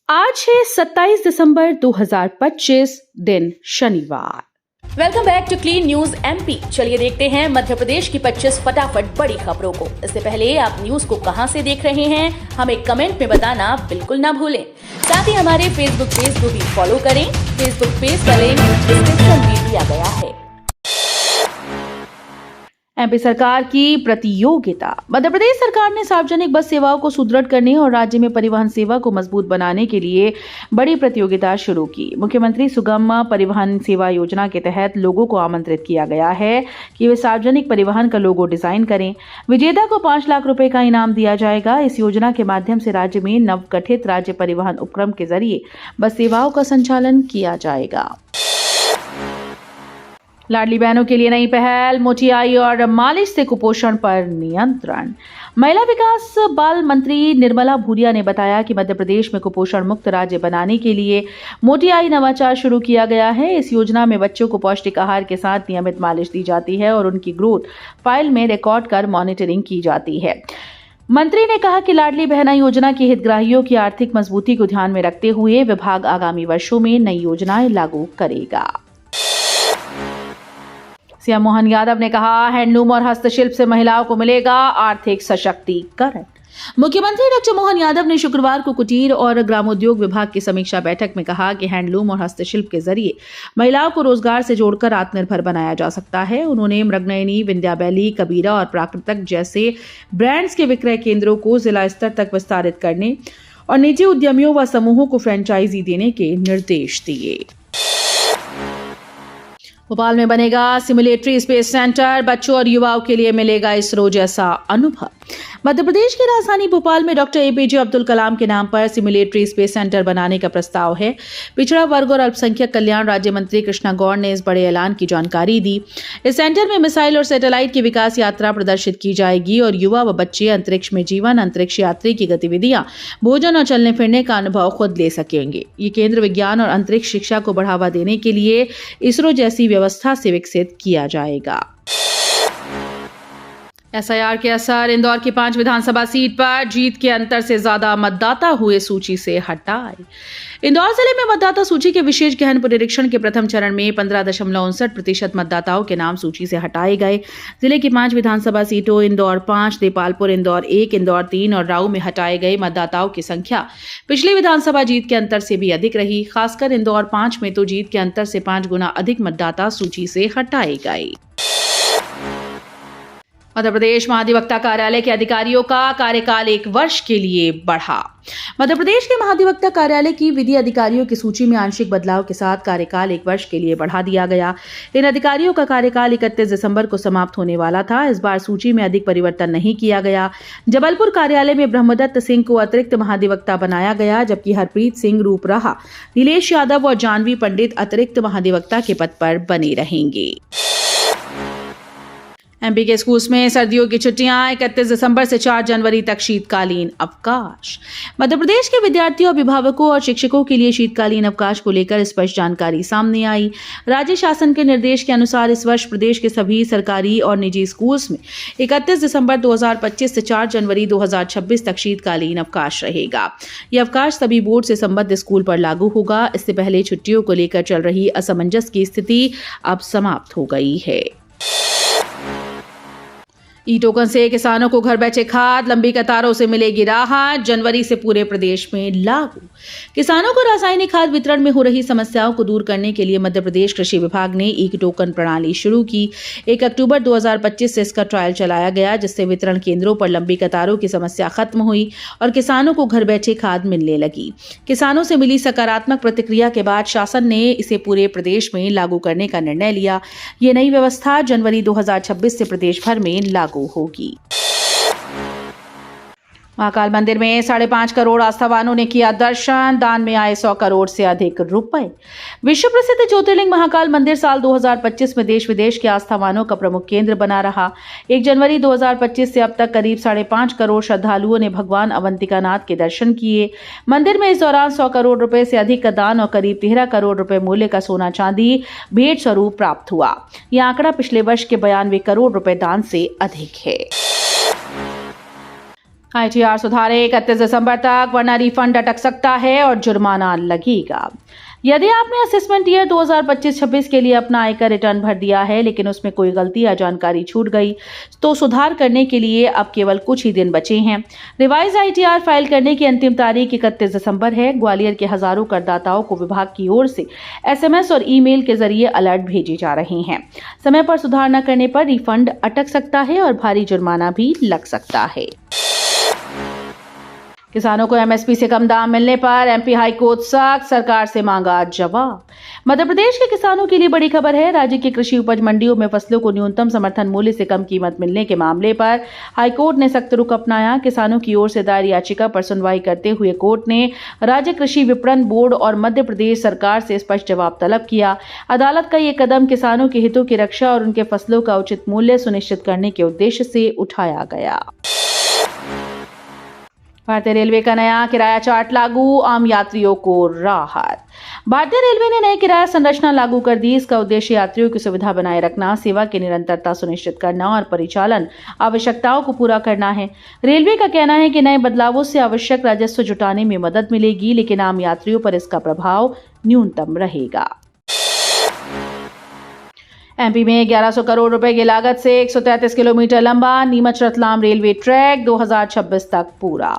आज है 27 दिसंबर 2025 दिन शनिवार। Welcome back to clean news MP. चलिए देखते हैं मध्य प्रदेश की 25 फटाफट बड़ी खबरों को। इससे पहले आप न्यूज को कहां से देख रहे हैं हमें कमेंट में बताना बिल्कुल ना भूलें। साथ ही हमारे फेसबुक पेज को भी फॉलो करें। फेसबुक पेज का लिंक डिस्क्रिप्शन में दिया गया है। एमपी सरकार की प्रतियोगिता। मध्य प्रदेश सरकार ने सार्वजनिक बस सेवाओं को सुदृढ़ करने और राज्य में परिवहन सेवा को मजबूत बनाने के लिए बड़ी प्रतियोगिता शुरू की। मुख्यमंत्री सुगम परिवहन सेवा योजना के तहत लोगों को आमंत्रित किया गया है कि वे सार्वजनिक परिवहन का लोगो डिजाइन करें। विजेता को 5 लाख रुपए का इनाम दिया जाएगा। इस योजना के माध्यम से राज्य में नवगठित राज्य परिवहन उपक्रम के जरिए बस सेवाओं का संचालन किया जाएगा। लाडली बहनों के लिए नई पहल, मोटियाई और मालिश से कुपोषण पर नियंत्रण। महिला विकास बाल मंत्री निर्मला भूरिया ने बताया कि मध्य प्रदेश में कुपोषण मुक्त राज्य बनाने के लिए मोटियाई नवाचार शुरू किया गया है। इस योजना में बच्चों को पौष्टिक आहार के साथ नियमित मालिश दी जाती है और उनकी ग्रोथ फाइल में रिकॉर्ड कर मॉनिटरिंग की जाती है। मंत्री ने कहा कि लाडली बहना योजना के हितग्राहियों की आर्थिक मजबूती को ध्यान में रखते हुए विभाग आगामी वर्षों में नई योजनाएं लागू करेगा। सीएम मोहन यादव ने कहा, हैंडलूम और हस्तशिल्प से महिलाओं को मिलेगा आर्थिक सशक्तिकरण। मुख्यमंत्री डॉक्टर मोहन यादव ने शुक्रवार को कुटीर और ग्रामोद्योग विभाग की समीक्षा बैठक में कहा कि हैंडलूम और हस्तशिल्प के जरिए महिलाओं को रोजगार से जोड़कर आत्मनिर्भर बनाया जा सकता है। उन्होंने मृगनयनी, विंध्याबैली, कबीरा और प्राकृतिक जैसे ब्रांड्स के विक्रय केंद्रों को जिला स्तर तक विस्तारित करने और निजी उद्यमियों व समूहों को फ्रेंचाइजी देने के निर्देश दिए। भोपाल में बनेगा सिमुलेटरी स्पेस सेंटर, बच्चों और युवाओं के लिए मिलेगा इसरो जैसा अनुभव। मध्य प्रदेश की राजधानी भोपाल में डॉक्टर एपीजे अब्दुल कलाम के नाम पर सिमुलेटरी स्पेस सेंटर बनाने का प्रस्ताव है। पिछड़ा वर्ग और अल्पसंख्यक कल्याण राज्य मंत्री कृष्णा गौड़ ने इस बड़े ऐलान की जानकारी दी। इस सेंटर में मिसाइल और सैटेलाइट की विकास यात्रा प्रदर्शित की जाएगी और युवा व बच्चे अंतरिक्ष में जीवन, अंतरिक्ष यात्री की गतिविधियां, भोजन और चलने फिरने का अनुभव खुद ले सकेंगे। ये केंद्र विज्ञान और अंतरिक्ष शिक्षा को बढ़ावा देने के लिए इसरो जैसी व्यवस्था से विकसित किया जाएगा। एसआईआर के असर, इंदौर की 5 विधानसभा सीट पर जीत के अंतर से ज्यादा मतदाता हुए सूची से हटाए। इंदौर जिले में मतदाता सूची के विशेष गहन पुनरीक्षण के प्रथम चरण में 15.59% मतदाताओं के नाम सूची से हटाए गए। जिले की 5 विधानसभा सीटों इंदौर 5, देपालपुर इंदौर 1, इंदौर 3 और राऊ में हटाए गए मतदाताओं की संख्या पिछली विधानसभा जीत के अंतर से भी अधिक रही। खासकर इंदौर 5 में तो जीत के अंतर से 5 गुना अधिक मतदाता सूची से हटाए गए। मध्य प्रदेश महाधिवक्ता कार्यालय के अधिकारियों का कार्यकाल 1 वर्ष के लिए बढ़ा। मध्य प्रदेश के महाधिवक्ता कार्यालय की विधि अधिकारियों की सूची में आंशिक बदलाव के साथ कार्यकाल 1 वर्ष के लिए बढ़ा दिया गया। इन अधिकारियों का कार्यकाल 31 दिसंबर को समाप्त होने वाला था। इस बार सूची में अधिक परिवर्तन नहीं किया गया। जबलपुर कार्यालय में ब्रह्मदत्त सिंह को अतिरिक्त महाधिवक्ता बनाया गया, जबकि हरप्रीत सिंह, रूप रहा, नीलेश यादव और जानवी पंडित अतिरिक्त महाधिवक्ता के पद पर बने रहेंगे। एमपी के स्कूल्स में सर्दियों की छुट्टियां, 31 दिसंबर से 4 जनवरी तक शीतकालीन अवकाश। मध्य प्रदेश के विद्यार्थियों, अभिभावकों और शिक्षकों के लिए शीतकालीन अवकाश को लेकर स्पष्ट जानकारी सामने आई। राज्य शासन के निर्देश के अनुसार इस वर्ष प्रदेश के सभी सरकारी और निजी स्कूल्स में 31 दिसंबर 2025 से 4 जनवरी 2026 तक शीतकालीन अवकाश रहेगा। यह अवकाश सभी बोर्ड से संबद्ध स्कूल पर लागू होगा। इससे पहले छुट्टियों को लेकर चल रही असमंजस की स्थिति अब समाप्त हो गई है। ई टोकन से किसानों को घर बैठे खाद, लंबी कतारों से मिलेगी राहत। जनवरी से पूरे प्रदेश में लागू। किसानों को रासायनिक खाद वितरण में हो रही समस्याओं को दूर करने के लिए मध्य प्रदेश कृषि विभाग ने ई टोकन प्रणाली शुरू की। 1 अक्टूबर 2025 से इसका ट्रायल चलाया गया, जिससे वितरण केंद्रों पर लंबी कतारों की समस्या खत्म हुई और किसानों को घर बैठे खाद मिलने लगी। किसानों से मिली सकारात्मक प्रतिक्रिया के बाद शासन ने इसे पूरे प्रदेश में लागू करने का निर्णय लिया। ये नई व्यवस्था जनवरी 2026 से प्रदेश भर में लागू होगी। महाकाल मंदिर में 5.5 करोड़ आस्थावानों ने किया दर्शन। दान में आए 100 करोड़ से अधिक रुपए। विश्व प्रसिद्ध ज्योतिर्लिंग महाकाल मंदिर साल 2025 में देश विदेश के आस्थावानों का प्रमुख केंद्र बना रहा। 1 जनवरी 2025 से अब तक करीब 5.5 करोड़ श्रद्धालुओं ने भगवान अवंतिकानाथ के दर्शन किए। मंदिर में इस दौरान 100 करोड़ रुपए से अधिक का दान और करीब 13 करोड़ रुपए मूल्य का सोना चांदी भेंट स्वरूप प्राप्त हुआ। यह आंकड़ा पिछले वर्ष के 92 करोड़ रुपए दान से अधिक है। ITR सुधारे 31 दिसंबर तक, वरना रिफंड अटक सकता है और जुर्माना लगेगा। यदि आपने असेसमेंट ईयर 2025-26 के लिए अपना आयकर रिटर्न भर दिया है लेकिन उसमें कोई गलती या जानकारी छूट गई, तो सुधार करने के लिए अब केवल कुछ ही दिन बचे हैं। रिवाइज ITR फाइल करने की अंतिम तारीख 31 दिसंबर है। ग्वालियर के हजारों करदाताओं को विभाग की ओर से SMS और ईमेल के जरिए अलर्ट भेजे जा रहे हैं। समय पर सुधार न करने पर रिफंड अटक सकता है और भारी जुर्माना भी लग सकता है। किसानों को MSP से कम दाम मिलने पर MP हाई कोर्ट सख्त, सरकार से मांगा जवाब। मध्य प्रदेश के किसानों के लिए बड़ी खबर है। राज्य की कृषि उपज मंडियों में फसलों को न्यूनतम समर्थन मूल्य से कम कीमत मिलने के मामले पर हाईकोर्ट ने सख्त रुख अपनाया। किसानों की ओर से दायर याचिका पर सुनवाई करते हुए कोर्ट ने राज्य कृषि विपणन बोर्ड और मध्य प्रदेश सरकार से स्पष्ट जवाब तलब किया। अदालत का ये कदम किसानों के हितों की रक्षा और उनके फसलों का उचित मूल्य सुनिश्चित करने के उद्देश्य से उठाया गया। भारतीय रेलवे का नया किराया चार्ट लागू, आम यात्रियों को राहत। भारतीय रेलवे ने नई किराया संरचना लागू कर दी। इसका उद्देश्य यात्रियों की सुविधा बनाए रखना, सेवा की निरंतरता सुनिश्चित करना और परिचालन आवश्यकताओं को पूरा करना है। रेलवे का कहना है कि नए बदलावों से आवश्यक राजस्व जुटाने में मदद मिलेगी, लेकिन आम यात्रियों पर इसका प्रभाव न्यूनतम रहेगा। MP में 1100 करोड़ रुपए की लागत से 133 किलोमीटर लंबा नीमच रतलाम रेलवे ट्रैक 2026 तक पूरा।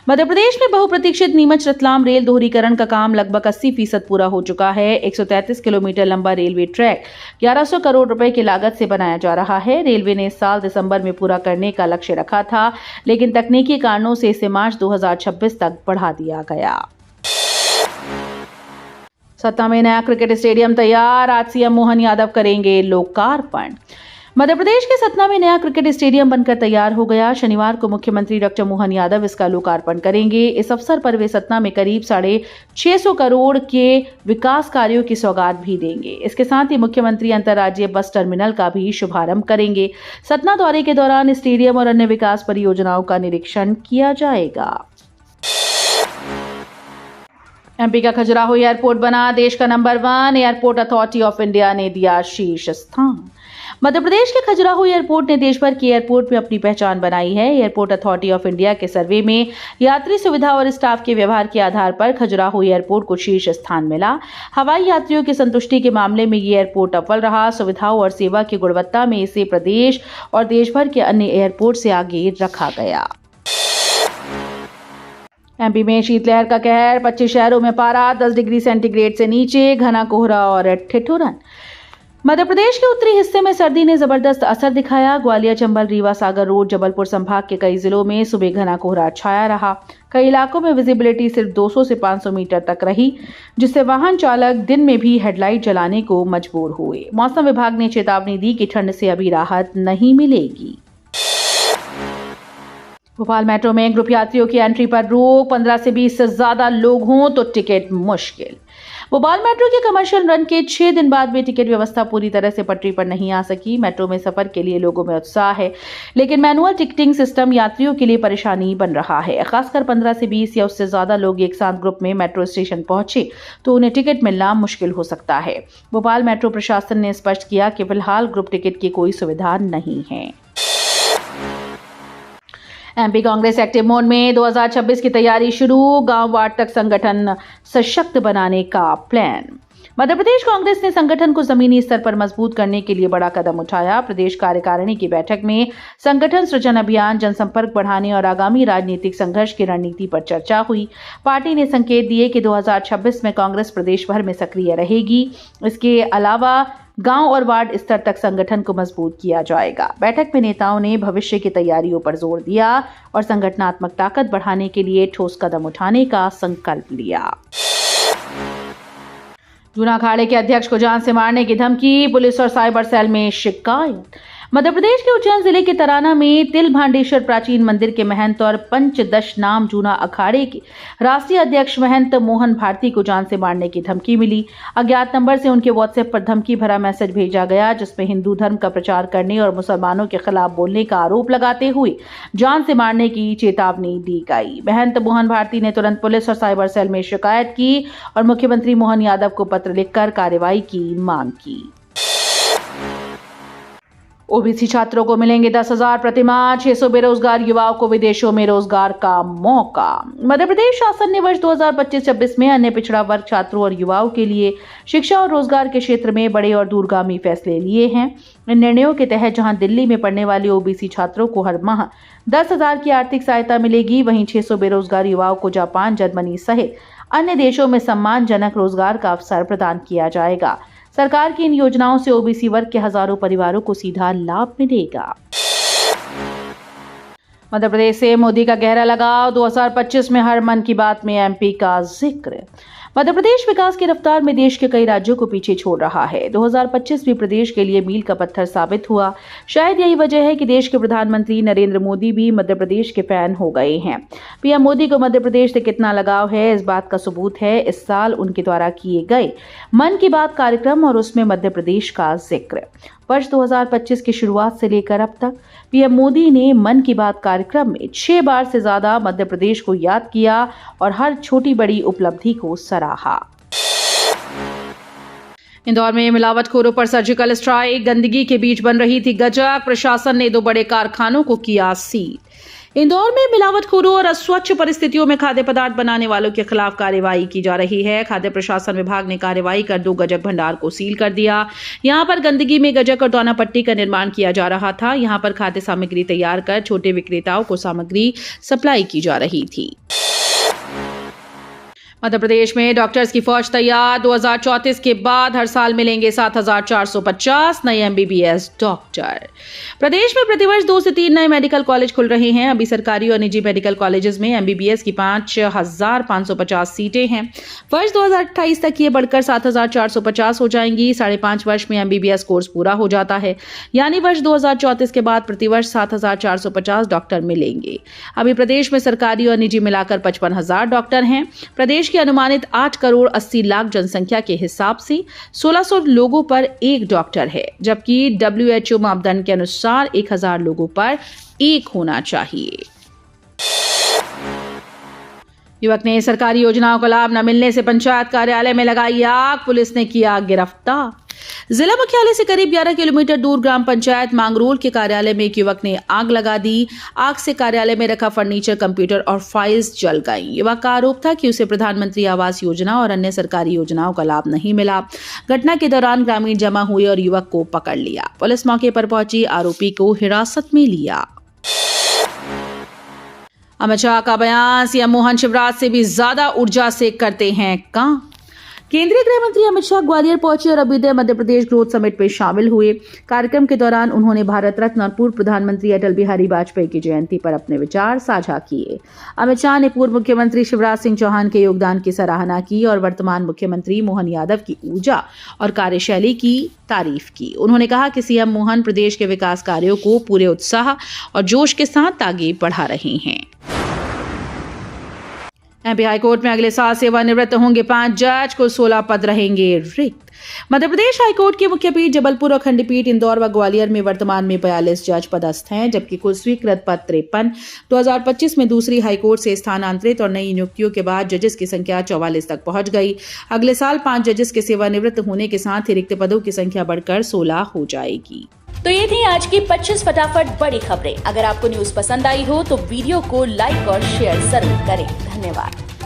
मध्य प्रदेश में बहुप्रतीक्षित नीमच रतलाम रेल दोहरीकरण का काम लगभग 80% पूरा हो चुका है। 133 किलोमीटर लंबा रेलवे ट्रैक 1100 करोड़ रुपए की लागत से बनाया जा रहा है। रेलवे ने इस साल दिसंबर में पूरा करने का लक्ष्य रखा था, लेकिन तकनीकी कारणों से इसे मार्च 2026 तक बढ़ा दिया गया। सतना में नया क्रिकेट स्टेडियम तैयार, आज CM मोहन यादव करेंगे लोकार्पण। मध्य प्रदेश के सतना में नया क्रिकेट स्टेडियम बनकर तैयार हो गया। शनिवार को मुख्यमंत्री डॉक्टर मोहन यादव इसका लोकार्पण करेंगे। इस अवसर पर वे सतना में करीब 650 करोड़ के विकास कार्यों की सौगात भी देंगे। इसके साथ ही मुख्यमंत्री अंतर्राज्यीय बस टर्मिनल का भी शुभारंभ करेंगे। सतना दौरे के दौरान स्टेडियम और अन्य विकास परियोजनाओं का निरीक्षण किया जाएगा। MP का खजुराहो एयरपोर्ट बना देश का number 1, airport authority of India ने दिया शीर्ष स्थान। मध्य प्रदेश के खजुराहो एयरपोर्ट ने देश भर के एयरपोर्ट में अपनी पहचान बनाई है। एयरपोर्ट अथॉरिटी ऑफ इंडिया के सर्वे में यात्री सुविधा और स्टाफ के व्यवहार के आधार पर खजुराहो एयरपोर्ट को शीर्ष स्थान मिला। हवाई यात्रियों की संतुष्टि के मामले में ये एयरपोर्ट अव्वल रहा। सुविधाओं और सेवा की गुणवत्ता में इसे प्रदेश और देश भर के अन्य एयरपोर्ट से आगे रखा गया। MP में शीतलहर का कहर, 25 शहरों में पारा 10 डिग्री सेंटीग्रेड से नीचे, घना कोहरा और ठिठुरन। मध्य प्रदेश के उत्तरी हिस्से में सर्दी ने जबरदस्त असर दिखाया। ग्वालियर, चंबल, रीवा, सागर रोड, जबलपुर संभाग के कई जिलों में सुबह घना कोहरा छाया रहा। कई इलाकों में विजिबिलिटी सिर्फ 200 से 500 मीटर तक रही, जिससे वाहन चालक दिन में भी हेडलाइट जलाने को मजबूर हुए। मौसम विभाग ने चेतावनी दी कि ठंड से अभी राहत नहीं मिलेगी। भोपाल मेट्रो में ग्रुप यात्रियों की एंट्री पर रोक, 15 से 20 से ज्यादा लोग हों तो टिकट मुश्किल। भोपाल मेट्रो के कमर्शियल रन के 6 दिन बाद भी टिकट व्यवस्था पूरी तरह से पटरी पर नहीं आ सकी। मेट्रो में सफर के लिए लोगों में उत्साह है, लेकिन मैनुअल टिकटिंग सिस्टम यात्रियों के लिए परेशानी बन रहा है। खासकर 15 से 20 या उससे ज्यादा लोग एक साथ ग्रुप में मेट्रो स्टेशन पहुंचे तो उन्हें टिकट मिलना मुश्किल हो सकता है। भोपाल मेट्रो प्रशासन ने स्पष्ट किया कि फिलहाल ग्रुप टिकट की कोई सुविधा नहीं है। MP कांग्रेस एक्टिव मोड में 2026 की तैयारी शुरू, गांव वार्ड तक संगठन सशक्त बनाने का प्लान। मध्य प्रदेश कांग्रेस ने संगठन को जमीनी स्तर पर मजबूत करने के लिए बड़ा कदम उठाया। प्रदेश कार्यकारिणी की बैठक में संगठन सृजन अभियान, जनसंपर्क बढ़ाने और आगामी राजनीतिक संघर्ष की रणनीति पर चर्चा हुई। पार्टी ने संकेत दिए कि 2026 में कांग्रेस प्रदेश भर में सक्रिय रहेगी। इसके अलावा गांव और वार्ड स्तर तक संगठन को मजबूत किया जाएगा। बैठक में नेताओं ने भविष्य की तैयारियों पर जोर दिया और संगठनात्मक ताकत बढ़ाने के लिए ठोस कदम उठाने का संकल्प लिया। जूना अखाड़े के अध्यक्ष को जान से मारने की धमकी, पुलिस और साइबर सेल में शिकायत। मध्य प्रदेश के उज्जैन जिले के तराना में तिल भांडेश्वर प्राचीन मंदिर के महंत और पंचदश नाम जूना अखाड़े के राष्ट्रीय अध्यक्ष महंत मोहन भारती को जान से मारने की धमकी मिली। अज्ञात नंबर से उनके व्हाट्सएप पर धमकी भरा मैसेज भेजा गया, जिसमें हिंदू धर्म का प्रचार करने और मुसलमानों के खिलाफ बोलने का आरोप लगाते हुए जान से मारने की चेतावनी दी गई। महंत मोहन भारती ने तुरंत पुलिस और साइबर सेल में शिकायत की और मुख्यमंत्री मोहन यादव को पत्र लिखकर कार्रवाई की मांग की। ओबीसी छात्रों को मिलेंगे 10,000 प्रतिमाह, 600 बेरोजगार युवाओं को विदेशों में रोजगार का मौका। मध्य प्रदेश शासन ने वर्ष 2025-26 में अन्य पिछड़ा वर्ग छात्रों और युवाओं के लिए शिक्षा और रोजगार के क्षेत्र में बड़े और दूरगामी फैसले लिए हैं। इन निर्णयों के तहत जहां दिल्ली में पढ़ने वाले ओबीसी छात्रों को हर माह 10,000 की आर्थिक सहायता मिलेगी, वहीं 600 बेरोजगार युवाओं को जापान, जर्मनी सहित अन्य देशों में सम्मानजनक रोजगार का अवसर प्रदान किया जाएगा। सरकार की इन योजनाओं से ओबीसी वर्ग के हजारों परिवारों को सीधा लाभ मिलेगा। मध्य प्रदेश से मोदी का गहरा लगाव, 2025 में हर मन की बात में एमपी का जिक्र। मध्य प्रदेश विकास की रफ्तार में देश के कई राज्यों को पीछे छोड़ रहा है। 2025 भी प्रदेश के लिए मील का पत्थर साबित हुआ। शायद यही वजह है कि देश के प्रधानमंत्री नरेंद्र मोदी भी मध्य प्रदेश के फैन हो गए हैं। पीएम मोदी को मध्य प्रदेश से कितना लगाव है, इस बात का सबूत है इस साल उनके द्वारा किए गए मन की बात कार्यक्रम और उसमें मध्य प्रदेश का जिक्र। वर्ष 2025 की शुरुआत से लेकर अब तक पीएम मोदी ने मन की बात कार्यक्रम में 6 बार से ज्यादा मध्य प्रदेश को याद किया और हर छोटी बड़ी उपलब्धि को सराहा। इंदौर में मिलावटखोरों पर सर्जिकल स्ट्राइक, गंदगी के बीच बन रही थी गजक, प्रशासन ने 2 बड़े कारखानों को किया सील। इंदौर में मिलावटखोरों और अस्वच्छ परिस्थितियों में खाद्य पदार्थ बनाने वालों के खिलाफ कार्रवाई की जा रही है। खाद्य प्रशासन विभाग ने कार्रवाई कर 2 गजक भंडार को सील कर दिया। यहां पर गंदगी में गजक और दोना पट्टी का निर्माण किया जा रहा था। यहां पर खाद्य सामग्री तैयार कर छोटे विक्रेताओं को सामग्री सप्लाई की जा रही थी। मध्य प्रदेश में डॉक्टर्स की फौज तैयार, 2034 के बाद हर साल मिलेंगे 7,450 नए एमबीबीएस डॉक्टर। प्रदेश में प्रतिवर्ष 2 से 3 नए मेडिकल कॉलेज खुल रहे हैं। अभी सरकारी और निजी मेडिकल कॉलेजेस में एमबीबीएस की 5,550 सीटें हैं। वर्ष 2028 तक ये बढ़कर 7,450 हो जाएंगी। 5.5 वर्ष में एमबीबीएस कोर्स पूरा हो जाता है, यानी वर्ष 2034 के बाद प्रतिवर्ष 7,450 डॉक्टर मिलेंगे। अभी प्रदेश में सरकारी और निजी मिलाकर 55,000 डॉक्टर हैं। प्रदेश की अनुमानित 8 करोड़ 80 लाख जनसंख्या के हिसाब से 1600 लोगों पर 1 डॉक्टर है, जबकि WHO मापदंड के अनुसार 1000 लोगों पर 1 होना चाहिए। युवक ने सरकारी योजनाओं का लाभ न मिलने से पंचायत कार्यालय में लगाई आग, पुलिस ने किया गिरफ्तार। जिला मुख्यालय से करीब 11 किलोमीटर दूर ग्राम पंचायत मांगरोल के कार्यालय में एक युवक ने आग लगा दी। आग से कार्यालय में रखा फर्नीचर, कंप्यूटर और फाइल्स जल गईं। युवक का आरोप था कि उसे प्रधानमंत्री आवास योजना और अन्य सरकारी योजनाओं का लाभ नहीं मिला। घटना के दौरान ग्रामीण जमा हुए और युवक को पकड़ लिया। पुलिस मौके पर पहुंची, आरोपी को हिरासत में लिया। अमित शाह का बयान, सीएम मोहन शिवराज से भी ज्यादा ऊर्जा से करते हैं काम। केंद्रीय गृह मंत्री अमित शाह ग्वालियर पहुंचे और अभ्युदय मध्य प्रदेश ग्रोथ समिट में शामिल हुए। कार्यक्रम के दौरान उन्होंने भारत रत्न और पूर्व प्रधानमंत्री अटल बिहारी वाजपेयी की जयंती पर अपने विचार साझा किए। अमित शाह ने पूर्व मुख्यमंत्री शिवराज सिंह चौहान के योगदान की सराहना की और वर्तमान मुख्यमंत्री मोहन यादव की ऊर्जा और कार्यशैली की तारीफ की। उन्होंने कहा कि सीएम मोहन प्रदेश के विकास कार्यों को पूरे उत्साह और जोश के साथ आगे बढ़ा रहे हैं। एमपी हाईकोर्ट में अगले साल सेवानिवृत्त होंगे 5 जज, कुल 16 पद रहेंगे रिक्त। मध्य प्रदेश हाईकोर्ट की मुख्य पीठ जबलपुर और खंडपीठ इंदौर व ग्वालियर में वर्तमान में 42 जज पदस्थ हैं, जबकि कुल स्वीकृत पद 53। 2025 में दूसरी हाईकोर्ट से स्थानांतरित और नई नियुक्तियों के बाद जजेस की संख्या 44 तक पहुंच गई। अगले साल 5 जजेस के सेवानिवृत्त होने के साथ ही रिक्त पदों की संख्या बढ़कर 16 हो जाएगी। तो ये थी आज की 25 फटाफट बड़ी खबरें। अगर आपको न्यूज पसंद आई हो तो वीडियो को लाइक और शेयर जरूर करें। धन्यवाद।